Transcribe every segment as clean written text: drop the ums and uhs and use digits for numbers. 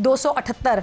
278।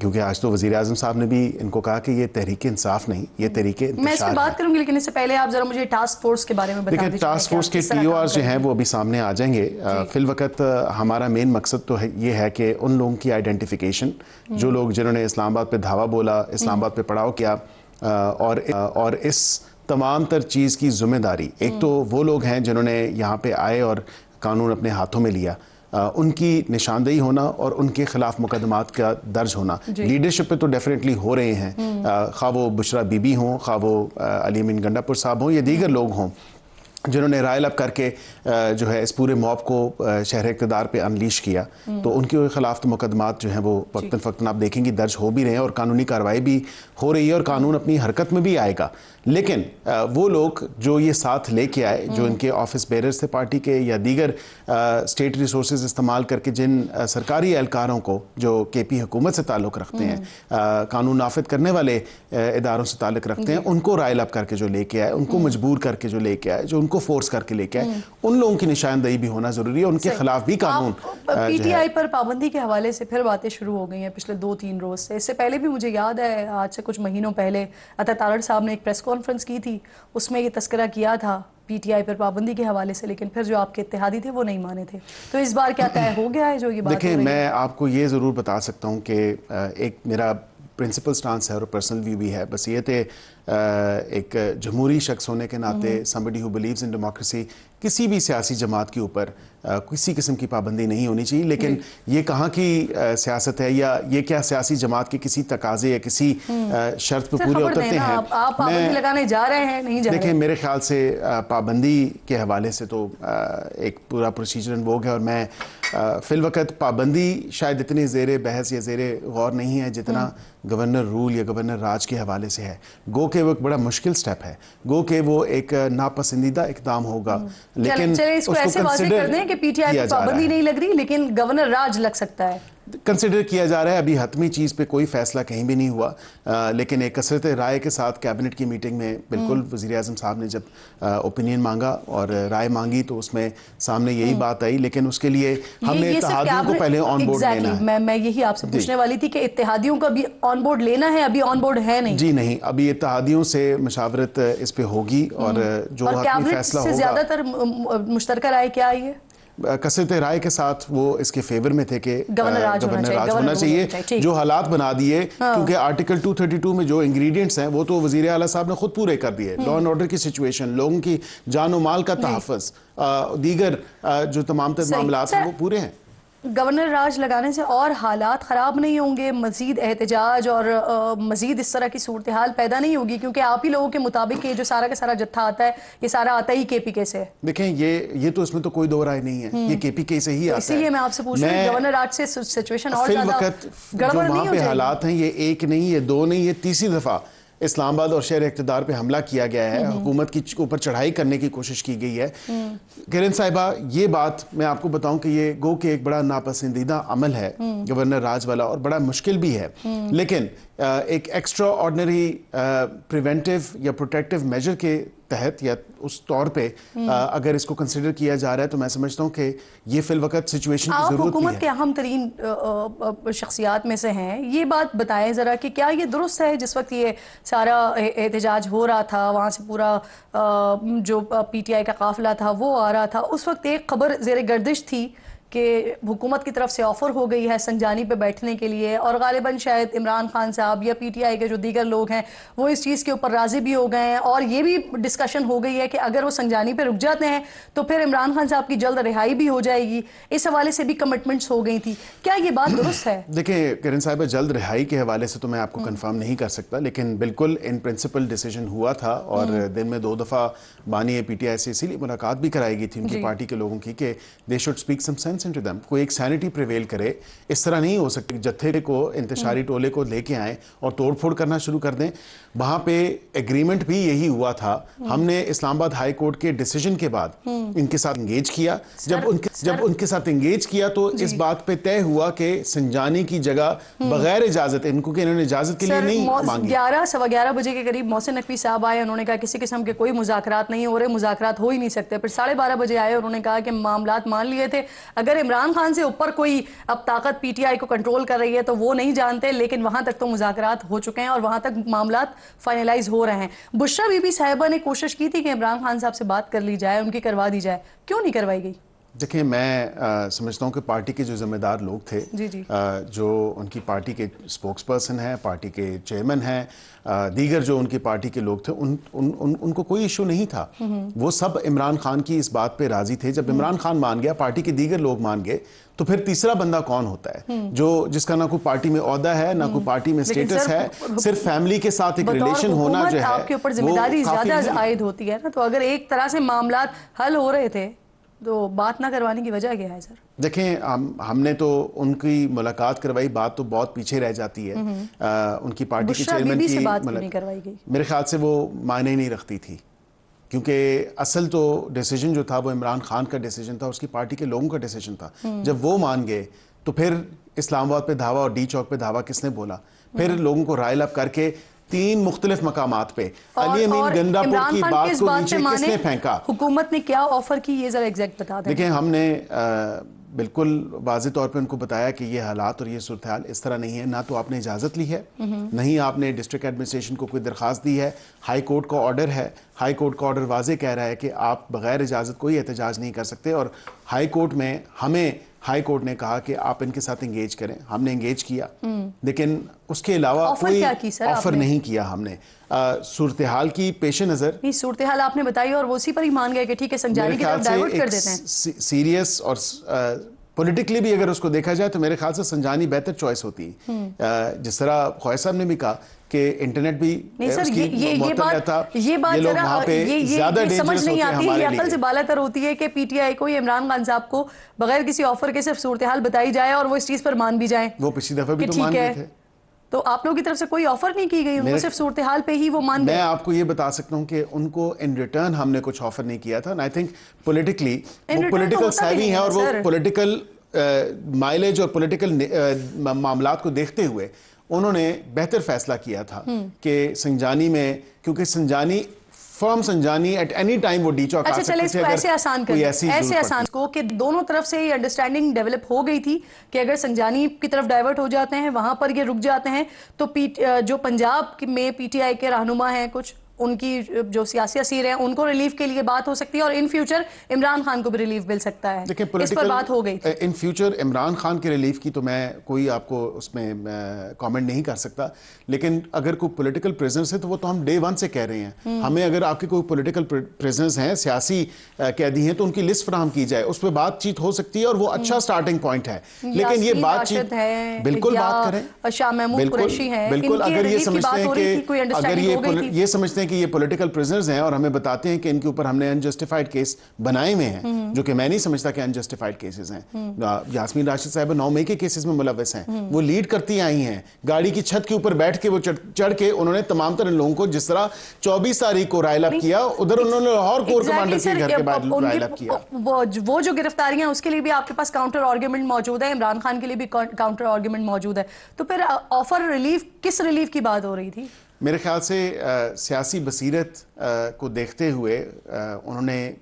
کیونکہ آج تو وزیر اعظم صاحب نے بھی ان کو کہا کہ یہ تحریک انصاف نہیں، یہ تحریک انتشار ہے۔ میں اس پہ بات کروں گی، لیکن اس سے پہلے آپ ذرا مجھے ٹاسک فورس کے بارے میں بتا دیجیے۔ ٹاسک فورس کے ٹی او آر جو ہیں وہ ابھی سامنے آ جائیں گے۔ فی الوقت ہمارا مین مقصد تو یہ ہے کہ ان لوگوں کی آئیڈینٹیفیکیشن، جو لوگ جنہوں نے اسلام آباد پہ دھاوا بولا، اسلام آباد پہ پڑاؤ کیا، اور اس تمام تر چیز کی ذمہ داری، ایک تو وہ لوگ ہیں جنہوں نے یہاں پہ آئے اور قانون اپنے ہاتھوں میں لیا، ان کی نشاندہی ہونا اور ان کے خلاف مقدمات کا درج ہونا۔ لیڈرشپ پہ تو ڈیفینیٹلی ہو رہے ہیں، خواہ وہ بشرا بی بی ہوں، خواہ وہ علی امین گنڈا پور صاحب ہوں یا دیگر لوگ ہوں جنہوں نے رائل اپ کر کے جو ہے اس پورے موب کو شہر اقتدار پہ انلیش کیا، تو ان کے خلاف تو مقدمات جو ہیں وہ وقتاً فوقتاً آپ دیکھیں گے درج ہو بھی رہے ہیں اور قانونی کارروائی بھی ہو رہی ہے اور قانون اپنی حرکت میں بھی آئے گا۔ لیکن وہ لوگ جو یہ ساتھ لے کے آئے، جو ان کے آفس بیررز تھے پارٹی کے یا دیگر اسٹیٹ ریسورسز استعمال کر کے جن سرکاری اہلکاروں کو جو کے پی حکومت سے تعلق رکھتے ہیں، قانون نافذ کرنے والے اداروں سے تعلق رکھتے ہیں، ان کو رائل اپ کر کے جو لے کے آئے، ان کو مجبور کر کے جو لے کے آئے، جو ان کو فورس کر کے لے کے آئے، ان لوگوں کی نشاندہی بھی ہونا ضروری ہے، ان کے خلاف بھی قانون۔ پی ٹی آئی پر پابندی کے حوالے سے پھر باتیں شروع ہو گئی ہیں پچھلے 2-3 روز سے۔ اس سے پہلے بھی مجھے یاد ہے آج سے کچھ مہینوں پہلے عطا تارڑ صاحب نے ایک پریس کانفرنس کی تھی، اس میں یہ تذکرہ کیا تھا پی ٹی آئی پر پابندی کے حوالے سے، لیکن پھر جو آپ کے اتحادی تھے وہ نہیں مانے تھے۔ تو اس بار کیا طے ہو گیا ہے جو یہ بات ہو رہی ہے؟ دیکھیں، میں آپ کو یہ ضرور بتا سکتا ہوں کہ ایک میرا پرنسپل سٹانس ہے اور پرسنل ویو بھی ہے، بس یہ تھے ایک جمہوری شخص ہونے کے ناطے somebody who believes in democracy، کسی بھی سیاسی جماعت کے اوپر کسی قسم کی پابندی نہیں ہونی چاہیے، لیکن یہ کہاں کی سیاست ہے یا یہ کیا سیاسی جماعت کے کسی تقاضے یا کسی شرط پہ پورے اترتے ہیں؟ آپ پابندی لگانے جا رہے ہیں نہیں جا رہے؟ دیکھیں، میرے خیال سے پابندی کے حوالے سے تو ایک پورا پروسیجر انووگ ہے، اور میں فی الوقت پابندی شاید اتنی زیر بحث یا زیر غور نہیں ہے جتنا گورنر رول یا گورنر راج کے حوالے سے ہے۔ گو کہ وہ ایک بڑا مشکل سٹیپ ہے، گو کہ وہ ایک ناپسندیدہ اقدام ہوگا، لیکن اس کو ایسے واضح کر دیں کہ پی ٹی آئی پر پابندی نہیں لگ رہی لیکن گورنر راج لگ سکتا ہے۔ کنسیڈر کیا جا رہا ہے، ابھی حتمی چیز پہ کوئی فیصلہ کہیں بھی نہیں ہوا، لیکن ایک کثرت رائے کے ساتھ کیبنٹ کی میٹنگ میں بالکل وزیر اعظم صاحب نے جب اوپینین مانگا اور رائے مانگی تو اس میں سامنے یہی بات آئی، لیکن اس کے لیے ہم نے اتحادیوں کو پہلے آن بورڈ لینا ہے۔ میں یہی آپ سے پوچھنے والی تھی کہ اتحادیوں کا بھی آن بورڈ لینا ہے، ابھی آن بورڈ ہے نہیں؟ جی نہیں، ابھی اتحادیوں سے مشاورت اس پہ ہوگی اور جو حتمی فیصلہ ہوگا۔ زیادہ تر مشترکہ رائے کیا آئی ہے؟ کثرت رائے کے ساتھ وہ اس کے فیور میں تھے کہ گورنر راج ہونا چاہیے، جو حالات بنا دیے، کیونکہ آرٹیکل 232 میں جو انگریڈینٹس ہیں وہ تو وزیر اعلیٰ صاحب نے خود پورے کر دیے۔ لا اینڈ آرڈر کی سچویشن، لوگوں کی جان و مال کا تحفظ، دیگر جو تمام تر معاملات ہیں وہ پورے ہیں۔ گورنر راج لگانے سے اور حالات خراب نہیں ہوں گے، مزید احتجاج اور مزید اس طرح کی صورتحال پیدا نہیں ہوگی؟ کیونکہ آپ ہی لوگوں کے مطابق یہ جو سارا کا سارا جتھا آتا ہے یہ سارا آتا ہی کے پی کے سے ہے۔ دیکھیں، یہ تو اس میں تو کوئی دو رائے نہیں ہے، یہ کے پی کے سے ہی آتا ہے۔ اسی لیے میں آپ سے پوچھ رہی ہوں گورنر راج سے سچویشن اور زیادہ گڑبڑ نہیں ہو وہاں پہ حالات ہیں، یہ ایک نہیں، یہ دو نہیں، یہ تیسری دفعہ اسلام آباد اور شہر اقتدار پہ حملہ کیا گیا ہے، حکومت کی اوپر چڑھائی کرنے کی کوشش کی گئی ہے۔ کرن صاحبہ، یہ بات میں آپ کو بتاؤں کہ یہ گو کہ ایک بڑا ناپسندیدہ عمل ہے گورنر راج والا، اور بڑا مشکل بھی ہے، لیکن ایک ایکسٹرا آرڈنری پریونٹیو یا پروٹیکٹیو میجر کے تحت یا اس طور پہ اگر اس کو کنسیڈر کیا جا رہا ہے تو میں سمجھتا ہوں کہ یہ فی الوقت سچویشن کی ضرورت بھی ہے۔ آپ حکومت کے اہم ترین شخصیات میں سے ہیں، یہ بات بتائیں ذرا کہ کیا یہ درست ہے جس وقت یہ سارا احتجاج ہو رہا تھا، وہاں سے پورا جو پی ٹی آئی کا قافلہ تھا وہ آ رہا تھا، اس وقت ایک خبر زیر گردش تھی کہ حکومت کی طرف سے آفر ہو گئی ہے سنجانی پہ بیٹھنے کے لیے، اور غالباً شاید عمران خان صاحب یا پی ٹی آئی کے جو دیگر لوگ ہیں وہ اس چیز کے اوپر راضی بھی ہو گئے ہیں، اور یہ بھی ڈسکشن ہو گئی ہے کہ اگر وہ سنجانی پہ رک جاتے ہیں تو پھر عمران خان صاحب کی جلد رہائی بھی ہو جائے گی۔ اس حوالے سے بھی کمٹمنٹس ہو گئی تھی، کیا یہ بات درست ہے؟ دیکھیں کرن صاحبہ، جلد رہائی کے حوالے سے تو میں آپ کو کنفرم نہیں کر سکتا، لیکن بالکل ان پرنسپل ڈیسیجن ہوا تھا، اور دن میں 2 دفعہ بانی پی ٹی آئی سے اسی لیے ملاقات بھی کرائی گئی تھی ان کی پارٹی کے لوگوں کی کہ they should speak some sense into them، کوئی ایک سینٹی پریویل کرے۔ اس طرح نہیں ہو سکتی جتھے کو، انتشاری ٹولے کو لے کے آئیں اور توڑ پھوڑ کرنا شروع کر دیں۔ وہاں پہ ایگریمنٹ بھی یہی ہوا تھا، ہم نے اسلام آباد ہائی کورٹ کے ڈیسیجن کے بعد ان کے ساتھ انگیج کیا، جب ان کے ساتھ انگیج کیا تو اس بات پہ طے ہوا کہ سنجانی کی جگہ بغیر اجازت، ان کو کہ انہوں نے اجازت کے لیے نہیں مانگی۔ 11:15 بجے کے قریب محسن نقوی صاحب آئے، انہوں نے کہا کسی قسم کے کوئی مذاکرات نہیں ہو رہے، مذاکرات ہو ہی نہیں سکتے۔ پھر 12:30 بجے آئے، انہوں نے کہا کہ معاملات مان لیے تھے، اگر عمران خان سے اوپر کوئی اب طاقت پی ٹی آئی کو کنٹرول کر رہی ہے تو وہ نہیں جانتے، لیکن وہاں تک تو مذاکرات ہو چکے ہیں اور وہاں تک معاملات فائنلائز ہو رہے ہیں. بشرا بی بی صاحبہ نے کوشش کی تھی کہ عمران خان صاحب سے بات کر لی جائے، ان کی کروا دی جائے، کیوں نہیں کروائی گئی؟ دیکھیں میں سمجھتا ہوں کہ پارٹی کے جو ذمہ دار لوگ تھے، جو ان کی پارٹی کے اسپوکس پرسن ہیں، پارٹی کے چیئرمین ہیں، دیگر جو ان کی پارٹی کے لوگ تھے، ان کو کوئی ایشو نہیں تھا. وہ سب عمران خان کی اس بات پہ راضی تھے. جب عمران خان مان گیا، پارٹی کے دیگر لوگ مان گئے، تو پھر تیسرا بندہ کون ہوتا ہے جس کا نہ کوئی پارٹی میں عہدہ ہے، نہ کوئی پارٹی میں سٹیٹس ہے، صرف فیملی کے ساتھ ایک ریلیشن ہونا جو ہے آپ کے اوپر ذمہ داری زیادہ عائد ہوتی ہے نا. تو اگر ایک طرح سے معاملات حل ہو رہے تھے تو بات نہ کروانے کی وجہ کیا ہے سر؟ دیکھیں ہم نے تو ان کی ملاقات کروائی، بات تو بہت پیچھے رہ جاتی ہے. ان کی پارٹی کے چیئرمین کی بات نہیں کروائی گئی، میرے خیال سے وہ معنی نہیں رکھتی تھی، کیونکہ اصل تو ڈیسیجن جو تھا وہ عمران خان کا ڈیسیجن تھا، اس کی پارٹی کے لوگوں کا ڈیسیجن تھا. جب وہ مان گئے تو پھر اسلام آباد پہ دھاوا اور ڈی چوک پہ دھاوا کس نے بولا؟ پھر لوگوں کو رائل اپ کر کے 3 مختلف مقامات پہ علی امین گنڈا پور کی بات کو نیچے کس نے پھینکا؟ حکومت نے کیا آفر کی، یہ ذرا ایگزیکٹ بتا دیں. دیکھیں ہم نے بالکل واضح طور پہ ان کو بتایا کہ یہ حالات اور یہ صورتحال اس طرح نہیں ہے. نہ تو آپ نے اجازت لی ہے، نہیں آپ نے ڈسٹرکٹ ایڈمنسٹریشن کو کوئی درخواست دی ہے. ہائی کورٹ کا آرڈر ہے، ہائی کورٹ کا آرڈر واضح کہہ رہا ہے کہ آپ بغیر اجازت کوئی احتجاج نہیں کر سکتے. اور ہائی کورٹ میں ہائی کورٹ نے کہا کہ آپ ان کے ساتھ انگیج کریں. ہم نے انگیج کیا، لیکن اس کے علاوہ کوئی آفر نہیں کیا ہم نے. صورتحال کی پیش نظر صورتحال آپ نے بتائی اور وہ اسی پر ہی مان گئے کہ ٹھیک ہے سنجانی کی طرف ڈائیورٹ کر دیتے ہیں. سیریس اور پولیٹیکلی بھی اگر اس کو دیکھا جائے تو میرے خیال سے سنجانی بہتر چوائس ہوتی ہے. جس طرح خواجہ صاحب نے بھی کہا کہ انٹرنیٹ بھی اس کی معطل رہتا، یہ لوگ وہاں پہ زیادہ ڈینجرس ہوتے ہیں ہمارے لیے. یہ عقل سے بالا تر ہوتی ہے کہ پی ٹی آئی کو یا عمران خان صاحب کو بغیر کسی آفر کے صرف صورتحال بتائی جائے اور وہ اس چیز پر مان بھی جائیں. وہ پچھلی دفعہ بھی تو مان گئے تھے. تو آپ لوگوں کی طرف سے کوئی آفر نہیں کی گئی، ان کو صرف صورتحال پہ ہی وہ مان گئے. میں آپ کو یہ بتا سکتا ہوں کہ ان کو ان ریٹرن ہم نے کچھ آفر نہیں کیا تھا. آئی تھنک پولیٹیکلی وہ پولیٹیکل سیوی ہیں اور وہ پولیٹیکل مائلیج اور پولیٹیکل معاملات کو دیکھتے ہوئے انہوں نے بہتر فیصلہ کیا تھا کہ سنجانی میں، کیونکہ سنجانی فرم سنجانی ایٹ اینی ٹائم وہ ڈی چوک آ سکتے تھے. ایسے آسان کر ایسے آسان کو کہ دونوں طرف سے یہ انڈرسٹینڈنگ ڈیولپ ہو گئی تھی کہ اگر سنجانی کی طرف ڈائیورٹ ہو جاتے ہیں، وہاں پر یہ رک جاتے ہیں، تو جو پنجاب میں پی ٹی آئی کے رہنما ہیں، کچھ ان کی جو سیاسی اسیر ہیں، ان کو ریلیف کے لیے بات ہو سکتی ہے اور ان فیوچر عمران خان کو بھی ریلیف مل سکتا ہے. اس پر بات ہو گئی تھی. ان فیوچر عمران خان کے ریلیف کی تو میں کوئی آپ کو اس میں کامنٹ نہیں کر سکتا، لیکن اگر کوئی پولیٹیکل پریزنرز ہے تو وہ تو ہم ڈے 1 سے کہہ رہے ہیں. ہمیں اگر آپ کے کوئی پولیٹیکل پریزنرز ہیں، سیاسی قیدی ہیں، تو ان کی لسٹ فراہم کی جائے، اس پہ بات چیت ہو سکتی ہے اور وہ اچھا سٹارٹنگ پوائنٹ ہے. لیکن یہ بات چیت بالکل بات کریں، شاہ محمود قریشی ہیں، بالکل اگر یہ سمجھتے ہیں کہ یہ پولیٹیکل پریزنرز ہیں اور ہمیں بتاتے ہیں کہ ان کے اوپر ہم نے انجسٹیفائڈ کیس بنائے ہوئے ہیں، جو کہ میں نہیں سمجھتا کہ انجسٹیفائڈ کیسز ہیں. یاسمین راشد صاحبہ 9 مئی کے کیسز میں ملوث ہیں، وہ لیڈ کرتی آئی ہیں. گاڑی کی چھت کے اوپر بیٹھ کے وہ چڑھ کے انہوں نے تمام تر لوگوں کو، جس طرح 24 تاریخ کو رائل اپ کیا، ادھر انہوں نے لاہور کور کمانڈر کے گھر کے بعد رائل اپ کیا. وہ جو گرفتاریاں، اس کے لیے بھی آپ کے پاس کاؤنٹر آرگیومنٹ موجود ہے، عمران خان کے لیے بھی کاؤنٹر آرگیومنٹ موجود ہے. تو پھر آفر ریلیف، کس ریلیف کی بات ہو رہی تھی؟ میرے خیال سے سیاسی بصیرت کو دیکھتے ہوئے انہوں نے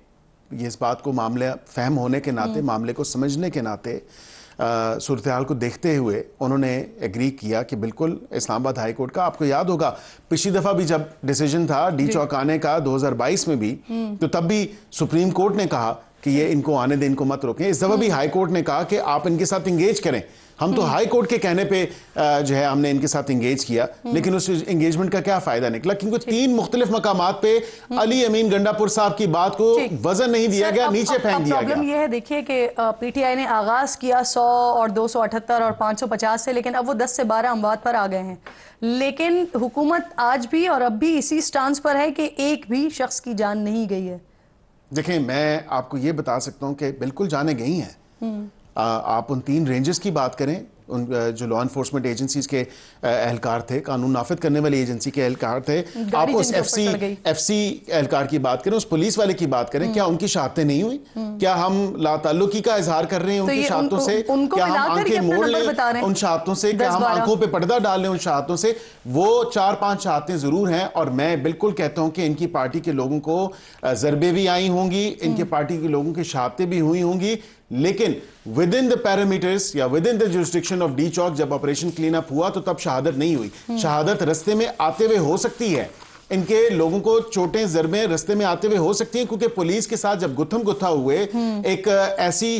یہ اس بات کو معاملہ فہم ہونے کے ناطے، معاملے کو سمجھنے کے ناطے، صورتحال کو دیکھتے ہوئے انہوں نے ایگری کیا کہ بالکل اسلام آباد ہائی کورٹ کا، آپ کو یاد ہوگا پچھلی دفعہ بھی جب ڈیسیجن تھا ڈی چوک آنے کا 2022 میں بھی، تو تب بھی سپریم کورٹ نے کہا کہ یہ ان کو آنے دیں، ان کو مت روکیں. اس دفعہ بھی ہائی کورٹ نے کہا کہ آپ ان کے ساتھ انگیج کریں. ہم تو ہائی کورٹ کے کہنے پہ جو ہے ہم نے ان کے ساتھ انگیج کیا، لیکن اس انگیجمنٹ کا کیا فائدہ نکلا؟ کیونکہ 3 مختلف مقامات پہ علی امین گنڈا پور صاحب کی بات کو وزن نہیں دیا گیا، نیچے پھینک دیا گیا. پرابلم یہ ہے، دیکھیے کہ پی ٹی آئی نے آغاز کیا 100 اور 278 اور 550 سے، لیکن اب وہ 10 سے 12 اموات پر آ گئے ہیں. لیکن حکومت آج بھی اور اب بھی اسی سٹانس پر ہے کہ ایک بھی شخص کی جان نہیں گئی ہے. دیکھیں میں آپ کو یہ بتا سکتا ہوں کہ بالکل جانیں گئی ہیں. آپ ان 3 رینجز کی بات کریں، ان جو لا انفورسمنٹ ایجنسیز کے اہلکار تھے، قانون نافذ کرنے والی ایجنسی کے اہلکار تھے، آپ اس ایف سی اہلکار کی بات کریں، اس پولیس والے کی بات کریں، کیا ان کی شہادتیں نہیں ہوئی؟ کیا ہم لا تعلقی کا اظہار کر رہے ہیں ان کی شہادتوں سے؟ کیا ہم آنکھیں موڑ لیں ان شہادتوں سے؟ کیا ہم آنکھوں پہ پردہ ڈال لیں ان شہادتوں سے؟ وہ 4-5 شہادتیں ضرور ہیں، اور میں بالکل کہتا ہوں کہ ان کی پارٹی کے لوگوں کو ضربیں بھی آئی ہوں گی، ان کے پارٹی کے لوگوں کی شہادتیں بھی ہوئی ہوں گی، لیکن ود ان دا پیرامیٹرز یا with in the jurisdiction of D چوک جب آپریشن کلین اپ ہوا تو تب شہادت نہیں ہوئی. شہادت رستے میں آتے ہوئے ہو سکتی ہے, ان کے لوگوں کو چوٹیں ضربیں رستے میں آتے ہوئے ہو سکتی ہیں, کیونکہ پولیس کے ساتھ جب گتھم گتھا ہوئے ایک ایسی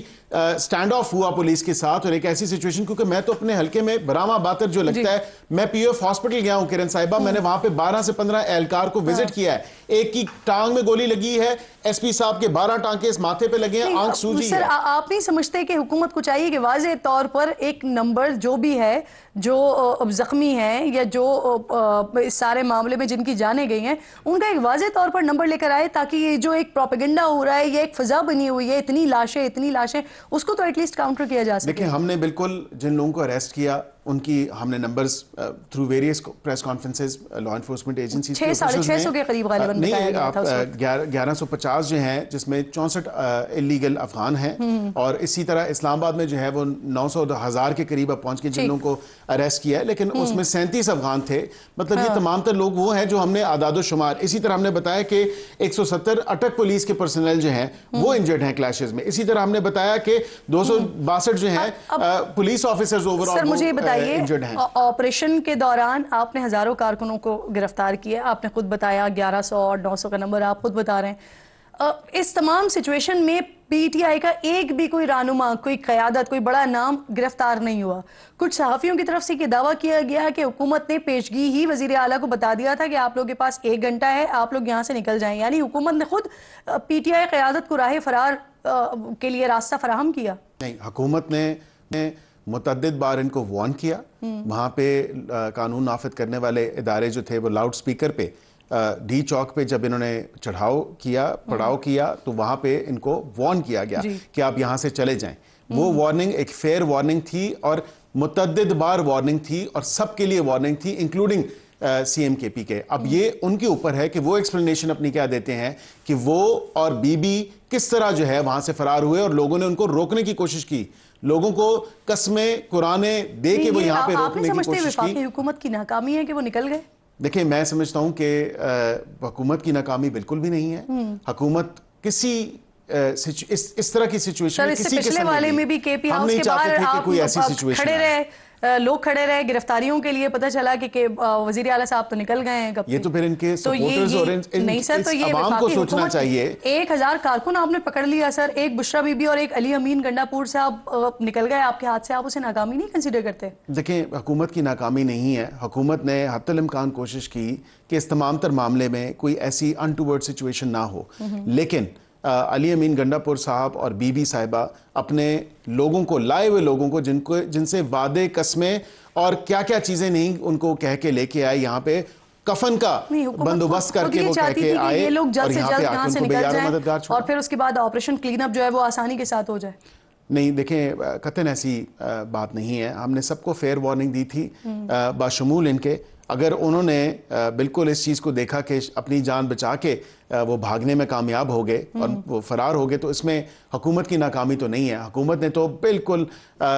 سٹینڈ آف ہوا پولیس کے ساتھ اور ایک ایسی سچویشن, کیونکہ میں تو اپنے حلقے میں براما باتر جو لگتا ہے, میں پی او ایف ہاسپٹل گیا ہوں کرن صاحبہ, میں نے وہاں پہ 12 سے 15 اہلکار کو وزٹ کیا ہے, ایک کی ٹانگ میں گولی لگی ہے, ایس پی صاحب کے 12 ٹانکے اس ماتھے پہ لگے ہیں, آنکھ سوجی ہے. سر آپ نہیں سمجھتے کہ حکومت کو چاہیے کہ واضح طور پر ایک نمبر جو بھی ہے جو زخمی ہیں یا جو اس سارے معاملے میں جن کی جانیں گئی ہیں ان کا ایک واضح طور پر نمبر لے کر آئے, تاکہ یہ جو ایک پروپیگنڈا ہو رہا ہے, یہ ایک فضا بنی ہوئی ہے, اتنی لاشیں, اس کو تو ایٹ لیسٹ کاؤنٹر کیا جا سکے. دیکھیں ہم نے بالکل جن لوگوں کو اریسٹ کیا ان کی ہم نے numbers through various press conferences law enforcement agencies 600 کے قریب غالباً بتایا گیا تھا. 1150 جو ہیں جس میں 64 انلیگل افغان ہیں, اور اسی طرح اسلام آباد میں جو ہے وہ 900,000 کے قریب اب پہنچ کے جن لوگوں کو اریسٹ کیا ہے, لیکن اس میں 37 افغان تھے. مطلب یہ تمام تر لوگ وہ ہیں جو ہم نے اعداد و شمار. اسی طرح ہم نے بتایا کہ 170 اٹک پولیس کے پرسنل جو ہیں وہ انجرڈ ہیں کلیشز میں. اسی طرح ہم نے بتایا کہ 262 جو ہیں پولیس آفیسرز اوور آل. سر مجھے یہ بتائیے, آپریشن کے دوران آپ نے ہزاروں کارکنوں کو گرفتار کیا, آپ نے خود بتایا 1100 اور 900 کا نمبر آپ خود بتا رہے ہیں. اس تمام سچویشن میں پی ٹی آئی کا ایک بھی کوئی رہنما, کوئی قیادت, کوئی بڑا نام گرفتار نہیں ہوا. کچھ صحافیوں کی طرف سے یہ دعویٰ کیا گیا کہ حکومت نے پیشگی ہی وزیر اعلیٰ کو بتا دیا تھا کہ آپ لوگوں کے پاس 1 گھنٹہ ہے, آپ لوگ یہاں سے نکل جائیں. یعنی حکومت نے خود پی ٹی آئی قیادت کو راہ فرار کے لیے راستہ فراہم کیا. نہیں, حکومت نے متعدد بار ان کو وارن کیا. وہاں پہ قانون نافذ کرنے والے ادارے جو تھے وہ لاؤڈ سپیکر پہ ڈی چوک پہ جب انہوں نے پڑاؤ کیا تو وہاں پہ ان کو وارن کیا گیا کہ آپ یہاں سے چلے جائیں. وہ وارننگ ایک فیئر وارننگ تھی اور متعدد بار وارننگ تھی اور سب کے لیے وارننگ تھی, انکلوڈنگ سی ایم کے پی کے. اب یہ ان کے اوپر ہے کہ وہ ایکسپلینیشن اپنی کیا دیتے ہیں کہ وہ اور بی بی کس طرح جو ہے وہاں سے فرار ہوئے اور لوگوں نے ان کو روکنے کی کوشش کی, لوگوں کو قسمیں قرآنیں دے کے وہ یہاں پہ روکنے کی کوشش کی. آپ نہیں سمجھتے وفاقی حکومت کی ناکامی ہے کہ وہ نکل گئے؟ دیکھیں میں سمجھتا ہوں کہ حکومت کی ناکامی بالکل بھی نہیں ہے. حکومت کسی اس طرح کی سچویشن میں کسی پچھلے والے میں بھی کے پی ہاؤس کے باہر آپ کھڑے رہے, لوگ کھڑے رہے گرفتاریوں کے لیے, پتہ چلا کہ وزیر اعلیٰ صاحب تو نکل گئے ہیں. یہ تو پھر ان کے سپورٹرز اور ان عوام کو سوچنا چاہیے. 1000 کارکن آپ نے پکڑ لیا سر, ایک بشرا بی بی اور ایک علی امین گنڈا پور صاحب نکل گئے آپ کے ہاتھ سے, آپ اسے ناکامی نہیں کنسیڈر کرتے؟ دیکھیں حکومت کی ناکامی نہیں ہے. حکومت نے حتی الامکان کوشش کی کہ اس تمام تر معاملے میں کوئی ایسی انٹوورڈ سچویشن نہ ہو, لیکن علی امین گنڈا پور صاحب اور بی بی صاحبہ اپنے لوگوں کو, لائے ہوئے لوگوں کو جن سے وعدے قسمیں اور کیا کیا چیزیں نہیں ان کو کہہ کے لے کے آئے, یہاں پہ کفن کا بندوبست کر کے وہ کہہ کے آئے یہ لوگ جلد سے جلد یہاں سے نکل جائیں اور پھر اس کے بعد آپریشن کلین اپ جو ہے وہ آسانی کے ساتھ ہو جائے. نہیں دیکھیں قطعاً ایسی بات نہیں ہے. ہم نے سب کو فیئر وارننگ دی تھی باشمول ان کے. اگر انہوں نے بالکل اس چیز کو دیکھا کہ اپنی جان بچا کے وہ بھاگنے میں کامیاب ہو گئے اور وہ فرار ہو گئے تو اس میں حکومت کی ناکامی تو نہیں ہے. حکومت نے تو بالکل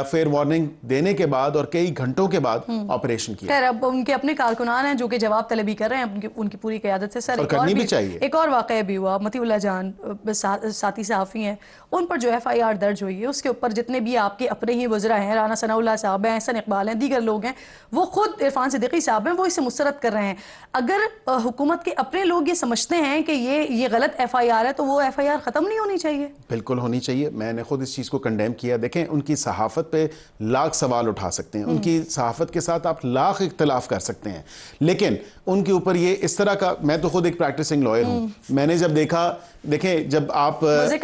فیئر وارننگ دینے کے بعد اور کئی گھنٹوں کے بعد آپریشن کیا. خیر اب ان کے اپنے کارکنان ہیں جو کہ جواب طلبی کر رہے ہیں ان کی پوری قیادت سے. سر کرنی بھی چاہیے. ایک اور واقعہ بھی ہوا, مطیع اللہ جان ساتھی صحافی ہیں, ان پر جو ایف آئی آر درج ہوئی ہے اس کے اوپر جتنے بھی آپ کے اپنے ہی وزراء ہیں, رانا ثناء اللہ صاحب ہیں, احسن اقبال ہیں, دیگر لوگ ہیں, وہ خود عرفان صدیقی صاحب ہیں, وہ اسے مسترد کر رہے ہیں. اگر حکومت کے اپنے لوگ یہ سمجھتے ہیں کہ یہ غلط ایف آئی آر ہے تو وہ ایف آئی آر ختم نہیں ہونی چاہیے؟ بالکل ہونی چاہیے. میں نے خود اس چیز کو کنڈیم کیا. دیکھیں ان کی صحافت پہ لاکھ سوال اٹھا سکتے ہیں, ان کی صحافت کے ساتھ آپ لاکھ اختلاف کر سکتے ہیں, لیکن ان کے اوپر یہ اس طرح کا, میں تو خود ایک پریکٹسنگ لائر ہوں, میں نے جب دیکھا, دیکھیں جب آپ مزے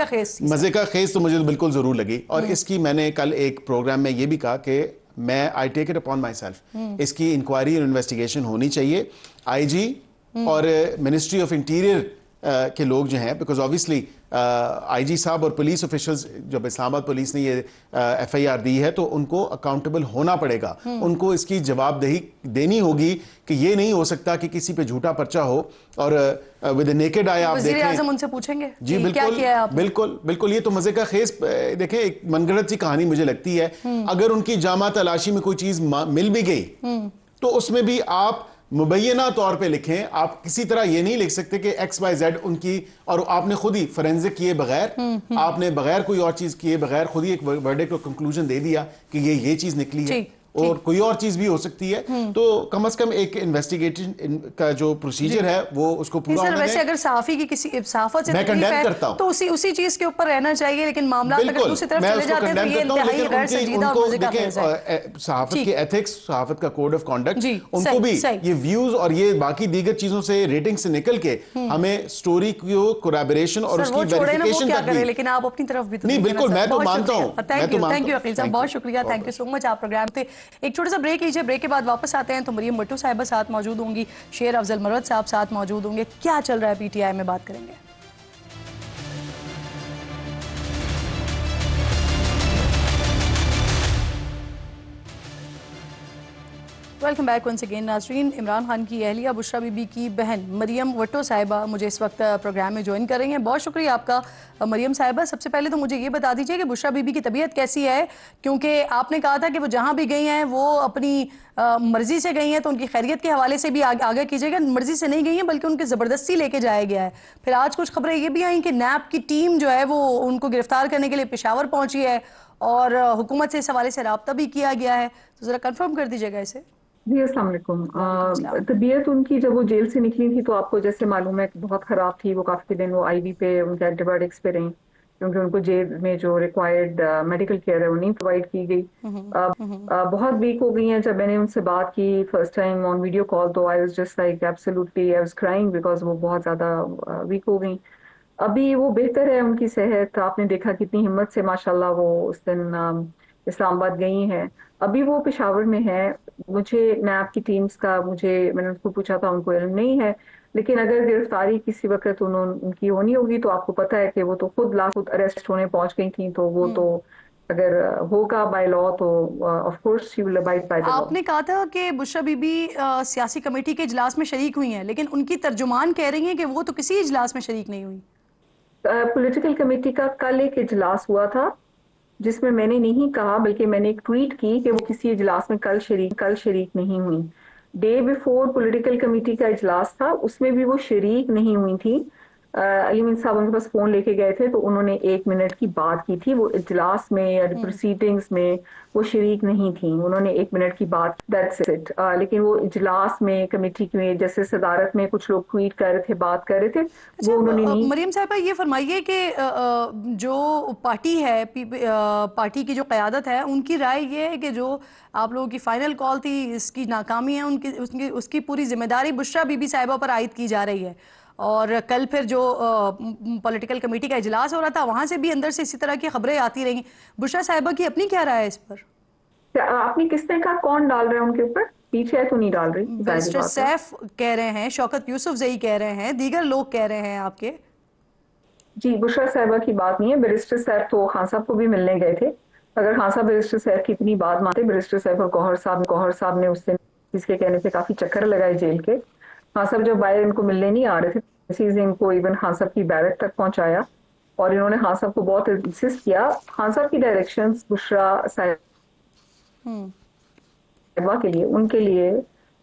کا خیز تو مجھے بالکل ضرور لگی. اور اس کی میں نے کل ایک پروگرام میں یہ بھی کہا کہ میں آئی ٹیک اٹ اپون مائی سیلف, اس کی انکوائری اور انویسٹیگیشن ہونی چاہیے. آئی جی اور منسٹری آف انٹیریئر کے لوگ جو ہیں, بیکاز آبویسلی آئی جی صاحب اور پولیس آفیشلز, جب اسلام آباد پولیس نے یہ ایف آئی آر دی ہے تو ان کو اکاؤنٹیبل ہونا پڑے گا, ان کو اس کی جواب دہی دینی ہوگی کہ یہ نہیں ہو سکتا کہ کسی پہ جھوٹا پرچہ ہو اور ود اے نیکڈ آئی آپ دیکھیں. وزیر اعظم ان سے پوچھیں گے جی بالکل بالکل. یہ تو مزے کا خیز, دیکھیں ایک من گھڑت سی کہانی مجھے لگتی ہے. اگر ان کی جامع تلاشی میں کوئی چیز مل بھی گئی تو اس میں بھی آپ مبینہ طور پہ لکھیں. آپ کسی طرح یہ نہیں لکھ سکتے کہ ایکس وائی زیڈ ان کی, اور آپ نے خود ہی فورینزک کیے بغیر, آپ نے بغیر کوئی اور چیز کیے بغیر خود ہی ایک ورڈکٹ اور کنکلوژن دے دیا کہ یہ چیز نکلی ہے, اور کوئی اور چیز بھی ہو سکتی ہے. تو کم از کم ایک انویسٹیگیشن کا جو پروسیجر ہے وہ اس کو پورا ہونا ویسے چاہیے. اگر صحافی کی کسی صحافت سے میں تکلیف کنڈیم ہے کرتا ہوں تو اسی چیز کے اوپر رہنا چاہیے, لیکن معاملات اگر دوسری طرف چلے جاتے ہیں تو یہ انتہائی غیر سنجیدہ اور مزے کا خیز ہے. صحافت کی ایتھکس, صحافت کا کوڈ آف کانڈکٹ, ان کو بھی یہ ویوز اور یہ باقی دیگر چیزوں سے, ریٹنگ سے نکل کے ہمیں سٹوری کو کوریبوریشن اور اس کی ویریفیکیشن تک بھی. لیکن آپ اپنی طرف بھی تو نہیں بالکل, میں تو مانتا ہوں. تھینک یو عقیل صاحب, بہت شکریہ, تھینک یو سو مچ. آپ پروگرام پہ ایک چھوٹا سا بریک لیجیے, بریک کے بعد واپس آتے ہیں تو مریم بٹو صاحبہ ساتھ موجود ہوں گی, شیر افضل مرود صاحب ساتھ موجود ہوں گے. کیا چل رہا ہے پی ٹی آئی میں, بات کریں گے. ویلکم بیک ونس اگین ناظرین. عمران خان کی اہلیہ بشرا بی بی کی بہن مریم بٹو صاحبہ مجھے اس وقت پروگرام میں جوائن کر رہی ہیں. بہت شکریہ آپ کا مریم صاحبہ. سب سے پہلے تو مجھے یہ بتا دیجئے کہ بشرا بی بی کی طبیعت کیسی ہے, کیونکہ آپ نے کہا تھا کہ وہ جہاں بھی گئی ہیں وہ اپنی مرضی سے گئی ہیں, تو ان کی خیریت کے حوالے سے بھی آگاہ کیجئے گا. مرضی سے نہیں گئی ہیں بلکہ ان کے زبردستی لے کے جایا گیا ہے. پھر آج کچھ خبریں یہ بھی آئیں کہ نیب کی ٹیم جو ہے وہ ان کو گرفتار کرنے کے لیے پشاور پہنچی ہے, اور حکومت سے اس حوالے سے رابطہ بھی کیا گیا ہے. تو ذرا کنفرم کر دیجئے گا اسے. جی السلام علیکم. طبیعت ان کی جب وہ جیل سے نکلی تھی تو آپ کو جیسے معلوم ہے بہت خراب تھی. وہ کافی دن وہ آئی وی پہ ان کے اینٹی بایوٹکس پہ رہیں, کیونکہ ان کو جیل میں جو ریکوائرڈ میڈیکل کیئر ہے وہ نہیں پرووائڈ کی گئی. بہت ویک ہو گئی ہیں. جب میں نے ان سے بات کی first time on video call تو I was just like absolutely I was crying, because وہ بہت زیادہ ویک ہو گئیں. ابھی وہ بہتر ہے ان کی صحت. آپ نے دیکھا کتنی ہمت سے ماشاءاللہ وہ اس دن اسلام آباد گئی ہیں. ابھی وہ پشاور میں ہے. مجھے نیب کی ٹیمز کا میں نے ان کو پوچھا تھا, ان کو علم نہیں ہے, لیکن اگر گرفتاری کسی وقت ان کی ہونی ہوگی تو آپ کو پتا ہے کہ وہ تو خود اریسٹ ہونے پہنچ گئی تھیں, تو وہ تو اگر ہوگا بائی لا تو of course she will abide by the law. آپ نے کہا تھا کہ بشرا بی بی سیاسی کمیٹی کے اجلاس میں شریک ہوئی ہیں, لیکن ان کی ترجمان کہہ رہی ہیں کہ وہ تو کسی اجلاس میں شریک نہیں ہوئی. پولیٹیکل کمیٹی کا کل ایک اجلاس ہوا تھا جس میں نے نہیں کہا, بلکہ میں نے ایک ٹویٹ کی کہ وہ کسی اجلاس میں کل شریک نہیں ہوئی. ڈے بیفور پولیٹیکل کمیٹی کا اجلاس تھا, اس میں بھی وہ شریک نہیں ہوئی تھی. علی امین صاحب ان کے پاس فون لے کے گئے تھے تو انہوں نے 1 منٹ کی بات کی تھی. وہ اجلاس میں یا پروسیڈنگز میں وہ شریک نہیں تھیں. انہوں نے 1 منٹ کی بات, دیٹس اٹ. لیکن وہ اجلاس میں کمیٹی میں جیسے صدارت میں کچھ لوگ ٹویٹ کر رہے تھے, بات کر رہے تھے, وہ انہوں نے نہیں. مریم صاحبہ یہ فرمائیے کہ جو پارٹی ہے, پارٹی کی جو قیادت ہے, ان کی رائے یہ ہے کہ جو آپ لوگوں کی فائنل کال تھی اس کی ناکامی ہے, اس کی پوری ذمہ داری بشرا بی بی صاحبہ پر عائد کی جا رہی ہے. اور کل پھر جو پولیٹیکل کمیٹی کا اجلاس ہو رہا تھا وہاں سے بھی اندر سے اسی طرح کی خبریں آتی رہیں. بشرا صاحبہ کی اپنی کیا رائے ہے اس پر؟ آپ نے کس نے کہا کون ڈال رہا ہے ان کے اوپر؟ پیچھے تو نہیں ڈال رہی. بیرسٹر سیف کہہ رہے ہیں, شوکت یوسف زئی کہہ رہے ہیں, دیگر لوگ کہہ رہے ہیں آپ کے. جی بشرا صاحبہ کی بات نہیں ہے. بیرسٹر صاحب تو خان صاحب کو بھی ملنے گئے تھے. اگر خان صاحب بیرسٹر صاحب کی اتنی بات مانتے, بیرسٹر صاحب اور گوہر صاحب نے اس دن جس کے کہنے پہ کافی چکر لگائے جیل کے. خان صاحب جب باہر ان کو ملنے نہیں آ رہے تھے, ان کو ایون خان صاحب کی بیرک تک پہنچایا, اور انہوں نے خان صاحب کو بہت انسسٹ کیا. خان صاحب کی ڈائریکشنز بشرا صاحبہ کے لیے, ان کے لیے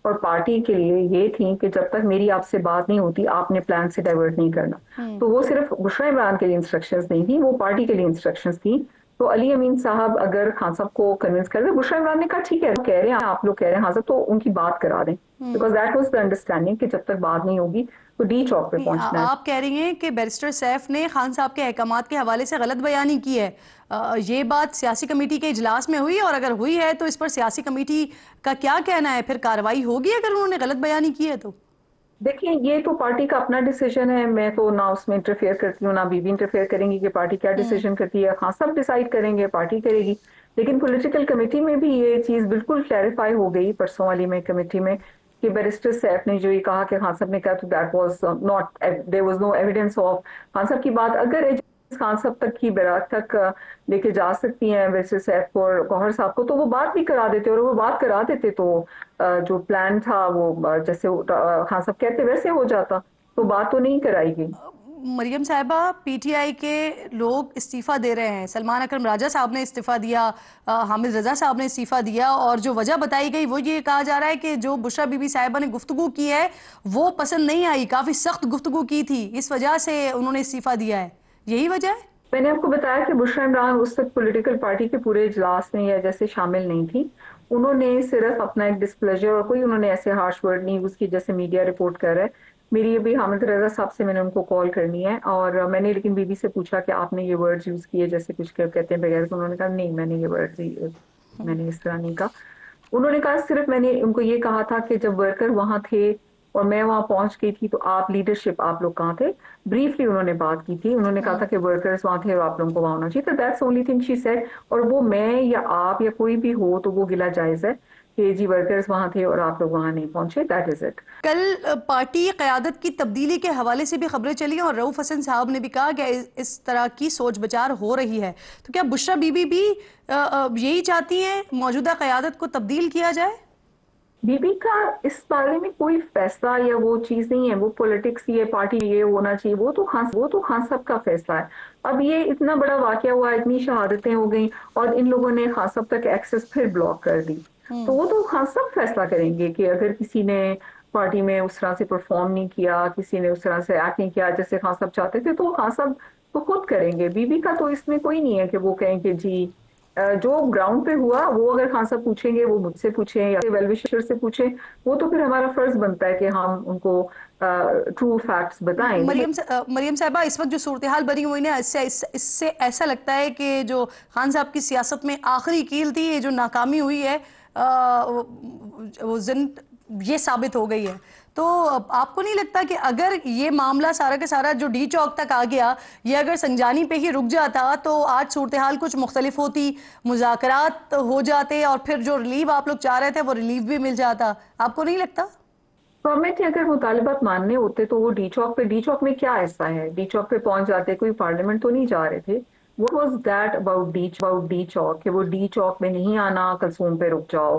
اور پارٹی کے لیے یہ تھیں کہ جب تک میری آپ سے بات نہیں ہوتی آپ نے پلان سے ڈائیورٹ نہیں کرنا. تو وہ صرف بشرا عمران کے لیے انسٹرکشنز نہیں تھیں, وہ پارٹی کے لیے انسٹرکشنز تھیں. تو علی امین صاحب اگر خان صاحب کو کنونس کر دیں, بشرا عمران نے کہا ٹھیک ہے, کہہ رہے ہیں آپ لوگ کہہ رہے ہیں خان صاحب, تو ان کی بات کرا دیں, because that was the understanding کہ جب تک بات نہیں ہوگی تو ڈی چوک پہ پہنچنا ہے. آپ کہہ رہی ہیں کہ بیرسٹر سیف نے خان صاحب کے احکامات کے حوالے سے غلط بیانی کی ہے. یہ بات سیاسی کمیٹی کے اجلاس میں ہوئی, اور اگر ہوئی ہے تو اس پر سیاسی کمیٹی کا کیا کہنا ہے؟ پھر کارروائی ہوگی اگر انہوں نے غلط بیانی کی ہے تو؟ دیکھیں یہ تو پارٹی کا اپنا ڈیسیجن ہے, میں تو نہ اس میں انٹرفیئر کرتی ہوں, نہ بی بی انٹرفیئر کریں گی کہ پارٹی کیا ڈیسیجن کرتی ہے. خان صاحب ڈیسائیڈ کریں گے, پارٹی کرے گی. لیکن پولیٹیکل کمیٹی میں بھی یہ چیز بالکل کلیریفائی ہو گئی پرسوں والی میں کمیٹی میں, کہ بیرسٹر سیف نے جو یہ کہا کہ خان صاحب نے کہا تو that was not, there was no evidence of Khan صاحب کی بات. اگر خان صاحب تک کی بیراک تک لے کے جا سکتی ہیں بیرسٹر سیف کو اور گوہر صاحب کو, تو وہ بات بھی کرا دیتے, اور وہ بات کرا دیتے تو جو پلان تھا وہ جیسے خان صاحب کہتے ویسے ہو جاتا. تو بات تو نہیں کرائی گئی. مریم صاحبہ پی ٹی آئی کے لوگ استعفیٰ دے رہے ہیں، سلمان اکرم راجہ صاحب نے استعفیٰ دیا، حامد رضا صاحب نے استعفیٰ دیا، اور جو وجہ بتائی گئی وہ یہ کہا جا رہا ہے کہ جو بشریٰ بی بی صاحبہ نے گفتگو کی ہے وہ پسند نہیں آئی، کافی سخت گفتگو کی تھی، اس وجہ سے انہوں نے استعفیٰ دیا ہے، یہی وجہ ہے؟ میں نے آپ کو بتایا کہ بشریٰ عمران اس وقت پولیٹیکل پارٹی کے پورے اجلاس میں یا جیسے شامل نہیں تھی، انہوں نے صرف اپنا ایک ڈسپلیجر اور کوئی انہوں نے ایسے ہارش ورڈ نہیں یوز کی جیسے میڈیا رپورٹ کر رہا ہے. میری ابھی حامد رضا صاحب سے میں نے ان کو کال کرنی ہے اور میں نے لیکن بی بی سے پوچھا کہ آپ نے یہ ورڈز یوز کیے جیسے کچھ کہتے ہیں بغیر، انہوں نے کہا نہیں میں نے یہ ورڈز میں نے اس طرح نہیں کہا. انہوں نے کہا صرف میں نے ان کو یہ کہا تھا کہ جب ورکر وہاں تھے اور میں وہاں پہنچ گئی تھی تو آپ لیڈرشپ آپ لوگ کہاں تھے، بریفلی انہوں نے بات کی تھی، انہوں نے کہا تھا کہ ورکرز وہاں تھے اور آپ لوگوں کو وہاں ہونا چاہیے تھا. That's only thing she said. اور وہ میں یا آپ یا کوئی بھی ہو تو وہ گلا جائز ہے کہ جی ورکرز وہاں تھے اور آپ لوگ وہاں نہیں پہنچے. That is it. کل پارٹی قیادت کی تبدیلی کے حوالے سے بھی خبریں چلی اور رؤف حسن صاحب نے بھی کہا کہ اس طرح کی سوچ بچار ہو رہی ہے، تو کیا بشریٰ بی بی بھی یہی چاہتی ہیں موجودہ قیادت کو تبدیل کیا جائے؟ بی بی کا اس بارے میں کوئی فیصلہ یا وہ چیز نہیں ہے، وہ پولیٹکس یہ پارٹی یہ ہونا چاہیے، وہ تو خان صاحب کا فیصلہ ہے. اب یہ اتنا بڑا واقعہ ہوا، اتنی شہادتیں ہو گئیں اور ان لوگوں نے خان صاحب تک ایکسس پھر بلاک کر دی، تو وہ تو خان صاحب فیصلہ کریں گے کہ اگر کسی نے پارٹی میں اس طرح سے پرفارم نہیں کیا، کسی نے اس طرح سے ایکٹ نہیں کیا جیسے خان صاحب چاہتے تھے، تو خان صاحب تو خود کریں گے. بی بی کا تو اس میں کوئی نہیں ہے کہ وہ کہیں کہ جی جو گراؤنڈ پہ ہوا وہ اگر خان صاحب پوچھیں گے وہ مجھ سے پوچھیں یا ویل وشر سے پوچھیں، وہ تو پھر ہمارا فرض بنتا ہے کہ ہم ان کو ٹرو فیکٹس بتائیں. مریم صاحبہ اس وقت جو صورتحال بنی ہوئی نا، اس سے ایسا لگتا ہے کہ جو خان صاحب کی سیاست میں آخری کیل تھی، یہ جو ناکامی ہوئی ہے وہ یہ ثابت ہو گئی ہے. تو آپ کو نہیں لگتا کہ اگر یہ معاملہ سارا کا سارا جو ڈی چوک تک آ گیا، یہ اگر سنجانی پہ ہی رک جاتا تو آج صورتحال کچھ مختلف ہوتی، مذاکرات ہو جاتے اور پھر جو ریلیف آپ لوگ چاہ رہے تھے وہ ریلیف بھی مل جاتا؟ آپ کو نہیں لگتا؟ گورنمنٹ نے اگر مطالبات ماننے ہوتے تو وہ ڈی چوک میں کیا ایسا ہے، ڈی چوک پہ پہنچ جاتے، کوئی پارلیمنٹ تو نہیں جا رہے تھے. What was that about D چوک کہ وہ ڈی چوک میں نہیں آنا، کلثوم پہ رک جاؤ،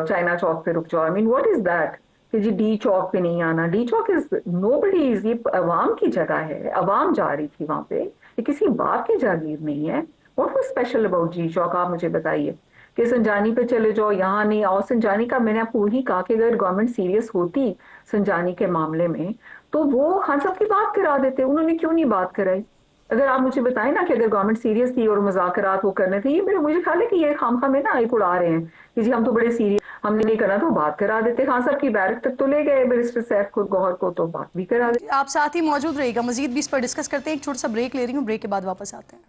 چائنا چوک پہ رک جاؤ. I mean what is that کہ جی ڈی چوک پہ نہیں آنا. D Chowk is nobody is، یہ عوام کی جگہ ہے، عوام جا رہی تھی وہاں پہ، یہ کسی باپ کی جاگیر نہیں ہے. What was special about D چوک، آپ مجھے بتائیے. کہ سنجانی پہ چلے جاؤ، یہاں نہیں آؤ. سنجانی کا میں نے آپ کو وہی کہا کہ اگر گورنمنٹ سیریس ہوتی سنجانی کے معاملے میں تو وہ خان صاحب کی بات کرا دیتے، انہوں نے کیوں نہیں بات کرائی. اگر آپ مجھے بتائیں نا کہ اگر گورنمنٹ سیریس تھی اور مذاکرات وہ کرنے تھے، یہ مجھے خیال ہے کہ یہ خام میں نا ایک اڑا رہے ہیں کہ جی ہم تو بڑے سیریس، ہم نے نہیں کرنا تو بات کرا دیتے. خان صاحب کی بیرک تک تو لے گئے بیرسٹر سیف کو، گوہر کو، تو بات بھی کرا دیتے. آپ ساتھ ہی موجود رہے گا، مزید بھی اس پر ڈسکس کرتے ہیں. ایک چھوٹا سا بریک لے رہی ہوں، بریک کے بعد واپس آتے ہیں.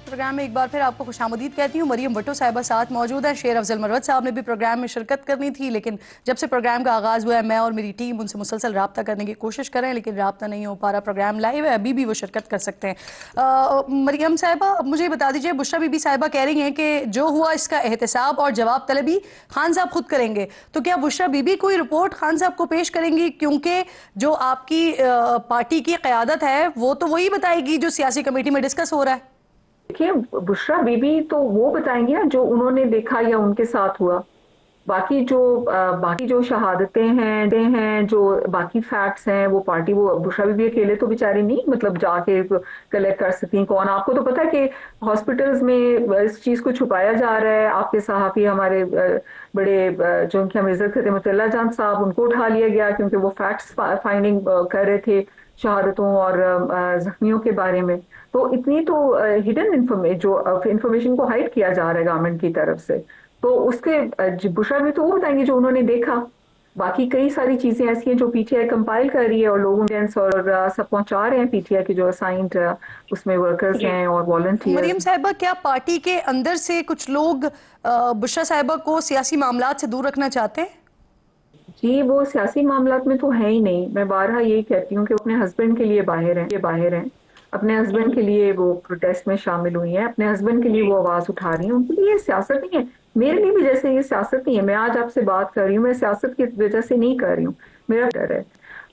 پروگرام میں ایک بار پھر آپ کو خوش آمدید کہتی ہوں. مریم بھٹو صاحبہ ساتھ موجود ہیں. شیر افضل مروت صاحب نے بھی پروگرام میں شرکت کرنی تھی، لیکن جب سے پروگرام کا آغاز ہوا ہے میں اور میری ٹیم ان سے مسلسل رابطہ کرنے کی کوشش کریں، لیکن رابطہ نہیں ہو پا رہا. پروگرام لائیو ہے، ابھی بھی وہ شرکت کر سکتے ہیں. مریم صاحبہ مجھے بتا دیجئے، بشریٰ بی بی صاحبہ کہہ رہی ہیں کہ جو ہوا اس کا احتساب اور جواب طلبی خان صاحب خود کریں گے، تو کیا بشریٰ بی بی کوئی رپورٹ خان صاحب کو پیش کریں گی؟ کیونکہ جو آپ کی پارٹی کی قیادت ہے وہ تو وہی بتائے گی جو سیاسی کمیٹی میں ڈسکس ہو رہا ہے. دیکھیے بشریٰ بی بی تو وہ بتائیں گے جو انہوں نے دیکھا یا ان کے ساتھ ہوا. باقی جو شہادتیں ہیں جو باقی فیکٹس ہیں وہ پارٹی، وہ بشریٰ بی بی اکیلے تو بیچاری نہیں مطلب جا کے کلیکٹ کر سکتی. کون، آپ کو تو پتا ہے کہ ہاسپٹلز میں اس چیز کو چھپایا جا رہا ہے. آپ کے صحافی ہمارے بڑے جو ان کی ہم عزت کرتے ہیں مطلع جان صاحب، ان کو اٹھا لیا گیا کیونکہ وہ فیکٹس فائنڈنگ کر رہے تھے شہادتوں اور زخمیوں کے بارے میں. تو اتنی تو ہڈن انفارمیشن کو ہائڈ کیا جا رہا ہے گورنمنٹ کی طرف سے. تو اس کے بشریٰ بھی تو وہ بتائیں گے جو انہوں نے دیکھا. باقی کئی ساری چیزیں ایسی ہیں جو پی ٹی آئی کمپائل کر رہی ہے اور لوگوں اور سب پہنچا رہے ہیں پی ٹی آئی کے جو اسائنڈ اس میں ورکرز ہیں اور والنٹیئرز. مریم صاحبہ کیا پارٹی کے اندر سے کچھ لوگ بشریٰ صاحبہ کو سیاسی معاملات سے دور رکھنا چاہتے ہیں؟ جی وہ سیاسی معاملات میں تو ہے ہی نہیں. میں بارہا یہی کہتی ہوں کہ اپنے ہسبینڈ کے لیے باہر ہیں، اپنے ہسبینڈ کے لیے وہ پروٹیسٹ میں شامل ہوئی ہیں، اپنے ہسبینڈ کے لیے وہ آواز اٹھا رہی ہیں. ان کے لیے یہ سیاست نہیں ہے، میرے لیے بھی جیسے یہ سیاست نہیں ہے. میں آج آپ سے بات کر رہی ہوں، میں سیاست کی وجہ سے نہیں کر رہی ہوں، میرا ڈر ہے.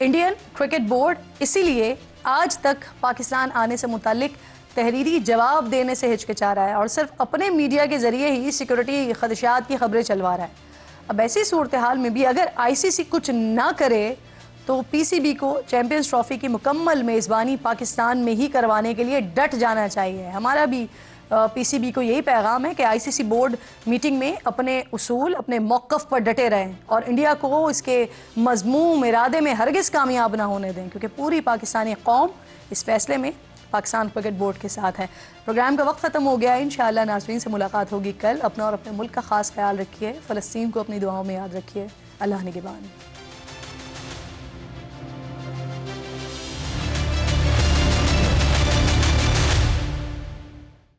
انڈین کرکٹ بورڈ اسی لیے آج تک پاکستان آنے سے متعلق تحریری جواب دینے سے ہچکچا رہا ہے اور صرف اپنے میڈیا کے ذریعے ہی سیکورٹی خدشات کی خبریں چلوا رہا ہے. اب ایسی صورتحال میں بھی اگر آئی سی سی کچھ نہ کرے تو پی سی بی کو چیمپئنز ٹرافی کی مکمل میزبانی پاکستان میں ہی کروانے کے لیے ڈٹ جانا چاہیے. ہمارا بھی پی سی بی کو یہی پیغام ہے کہ آئی سی سی بورڈ میٹنگ میں اپنے اصول اپنے موقف پر ڈٹے رہیں اور انڈیا کو اس کے مذموم ارادے میں ہرگز کامیاب نہ ہونے دیں, کیونکہ پوری پاکستانی قوم اس فیصلے میں پاکستان کرکٹ بورڈ کے ساتھ ہے. پروگرام کا وقت ختم ہو گیا ہے. انشاءاللہ ناظرین سے ملاقات ہوگی کل. اپنا اور اپنے ملک کا خاص خیال رکھیے. فلسطین کو اپنی دعاؤں میں یاد رکھیے. اللہ نگہبان.